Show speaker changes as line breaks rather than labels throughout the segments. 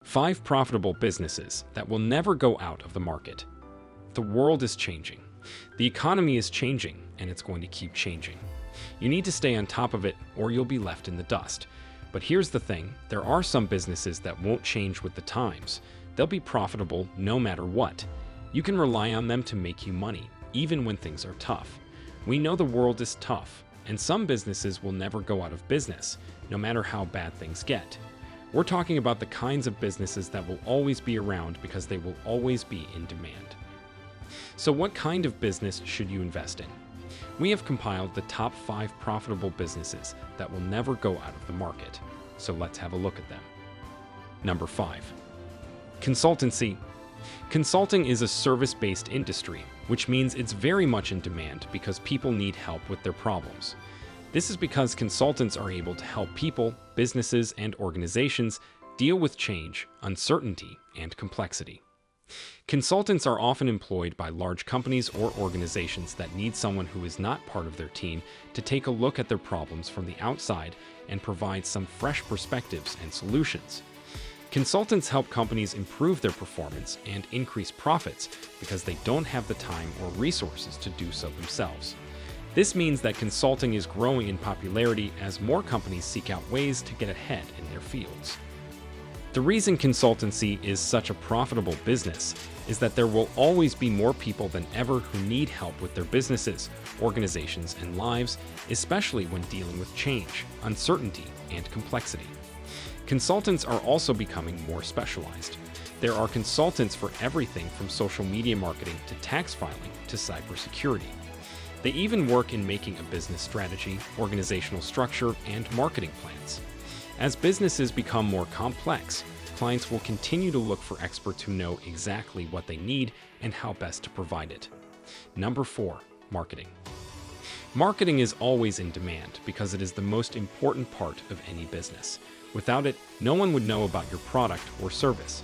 5 profitable businesses that will never go out of the market. The world is changing. The economy is changing, and it's going to keep changing. You need to stay on top of it, or you'll be left in the dust. But here's the thing, there are some businesses that won't change with the times. They'll be profitable no matter what. You can rely on them to make you money, even when things are tough. We know the world is tough, and some businesses will never go out of business, no matter how bad things get. We're talking about the kinds of businesses that will always be around because they will always be in demand. So what kind of business should you invest in? We have compiled the top 5 profitable businesses that will never go out of the market. So let's have a look at them. Number 5. Consultancy. Consulting is a service-based industry, which means it's very much in demand because people need help with their problems. This is because consultants are able to help people, businesses, and organizations deal with change, uncertainty, and complexity. Consultants are often employed by large companies or organizations that need someone who is not part of their team to take a look at their problems from the outside and provide some fresh perspectives and solutions. Consultants help companies improve their performance and increase profits because they don't have the time or resources to do so themselves. This means that consulting is growing in popularity as more companies seek out ways to get ahead in their fields. The reason consultancy is such a profitable business is that there will always be more people than ever who need help with their businesses, organizations, and lives, especially when dealing with change, uncertainty, and complexity. Consultants are also becoming more specialized. There are consultants for everything from social media marketing to tax filing to cybersecurity. They even work in making a business strategy, organizational structure, and marketing plans. As businesses become more complex, clients will continue to look for experts who know exactly what they need and how best to provide it. Number 4. Marketing. Marketing is always in demand because it is the most important part of any business. Without it, no one would know about your product or service.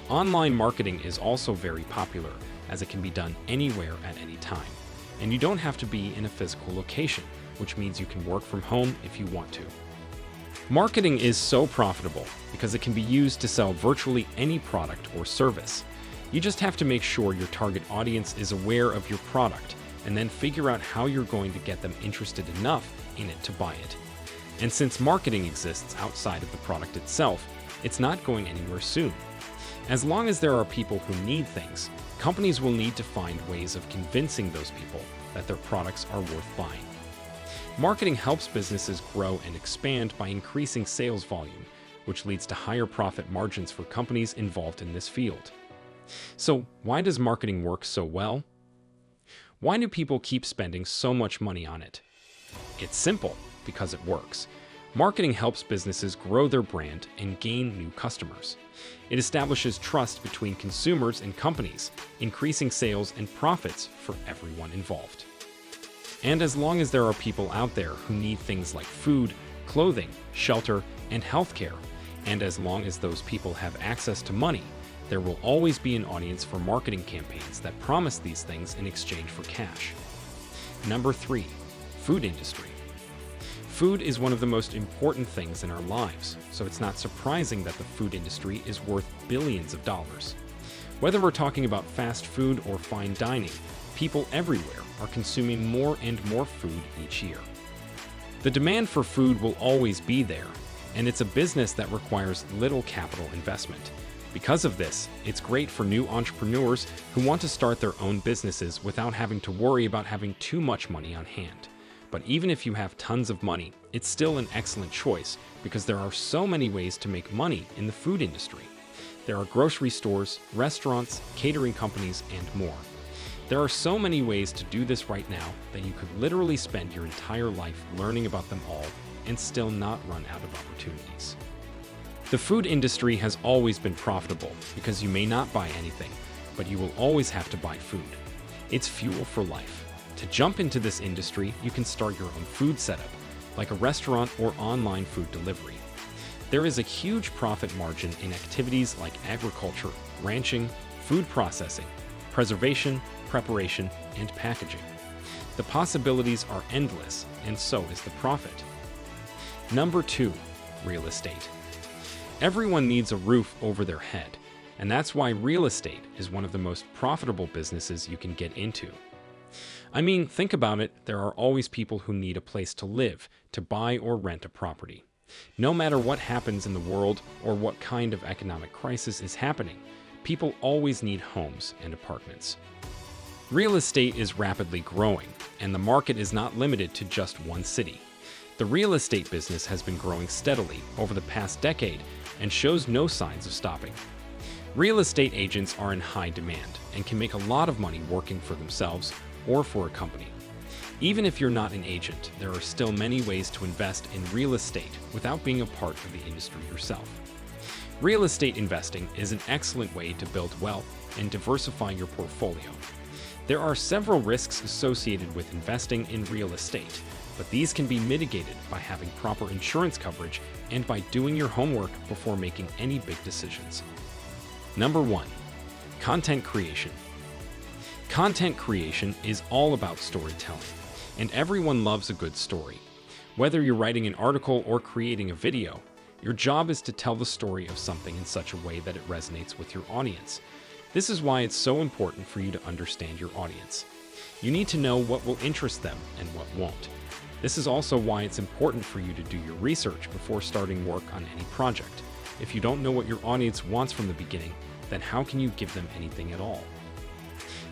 Online marketing is also very popular as it can be done anywhere at any time. And you don't have to be in a physical location, which means you can work from home if you want to. Marketing is so profitable because it can be used to sell virtually any product or service. You just have to make sure your target audience is aware of your product and then figure out how you're going to get them interested enough in it to buy it. And since marketing exists outside of the product itself, it's not going anywhere soon. As long as there are people who need things, companies will need to find ways of convincing those people that their products are worth buying. Marketing helps businesses grow and expand by increasing sales volume, which leads to higher profit margins for companies involved in this field. So, why does marketing work so well? Why do people keep spending so much money on it? It's simple, because it works. Marketing helps businesses grow their brand and gain new customers. It establishes trust between consumers and companies, increasing sales and profits for everyone involved. And as long as there are people out there who need things like food, clothing, shelter, and healthcare, and as long as those people have access to money, there will always be an audience for marketing campaigns that promise these things in exchange for cash. Number 3. Food industry. Food is one of the most important things in our lives, so it's not surprising that the food industry is worth billions of dollars. Whether we're talking about fast food or fine dining, people everywhere are consuming more and more food each year. The demand for food will always be there, and it's a business that requires little capital investment. Because of this, it's great for new entrepreneurs who want to start their own businesses without having to worry about having too much money on hand. But even if you have tons of money, it's still an excellent choice because there are so many ways to make money in the food industry. There are grocery stores, restaurants, catering companies, and more. There are so many ways to do this right now that you could literally spend your entire life learning about them all and still not run out of opportunities. The food industry has always been profitable because you may not buy anything, but you will always have to buy food. It's fuel for life. To jump into this industry, you can start your own food setup, like a restaurant or online food delivery. There is a huge profit margin in activities like agriculture, ranching, food processing, preservation, preparation, and packaging. The possibilities are endless, and so is the profit. Number 2. Real estate. Everyone needs a roof over their head, and that's why real estate is one of the most profitable businesses you can get into. I mean, think about it, there are always people who need a place to live, to buy or rent a property. No matter what happens in the world or what kind of economic crisis is happening, people always need homes and apartments. Real estate is rapidly growing, and the market is not limited to just one city. The real estate business has been growing steadily over the past decade and shows no signs of stopping. Real estate agents are in high demand and can make a lot of money working for themselves or for a company. Even if you're not an agent, there are still many ways to invest in real estate without being a part of the industry yourself. Real estate investing is an excellent way to build wealth and diversify your portfolio. There are several risks associated with investing in real estate, but these can be mitigated by having proper insurance coverage and by doing your homework before making any big decisions. Number 1. Content creation. Content creation is all about storytelling, and everyone loves a good story. Whether you're writing an article or creating a video, your job is to tell the story of something in such a way that it resonates with your audience. This is why it's so important for you to understand your audience. You need to know what will interest them and what won't. This is also why it's important for you to do your research before starting work on any project. If you don't know what your audience wants from the beginning, then how can you give them anything at all?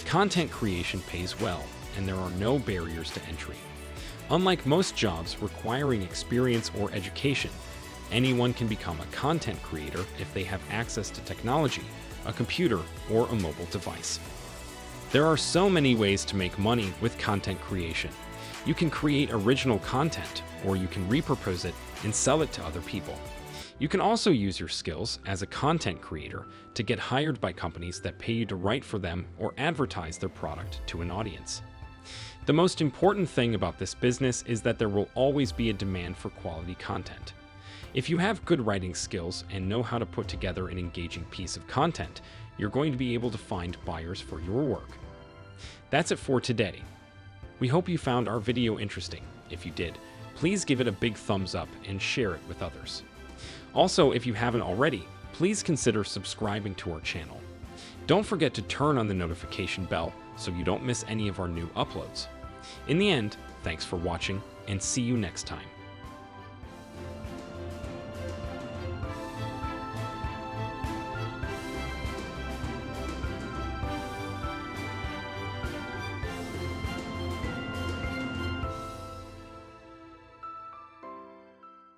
Content creation pays well, and there are no barriers to entry. Unlike most jobs requiring experience or education, anyone can become a content creator if they have access to technology, a computer, or a mobile device. There are so many ways to make money with content creation. You can create original content, or you can repurpose it and sell it to other people. You can also use your skills as a content creator to get hired by companies that pay you to write for them or advertise their product to an audience. The most important thing about this business is that there will always be a demand for quality content. If you have good writing skills and know how to put together an engaging piece of content, you're going to be able to find buyers for your work. That's it for today. We hope you found our video interesting. If you did, please give it a big thumbs up and share it with others. Also, if you haven't already, please consider subscribing to our channel. Don't forget to turn on the notification bell so you don't miss any of our new uploads. In the end, thanks for watching and see you next time.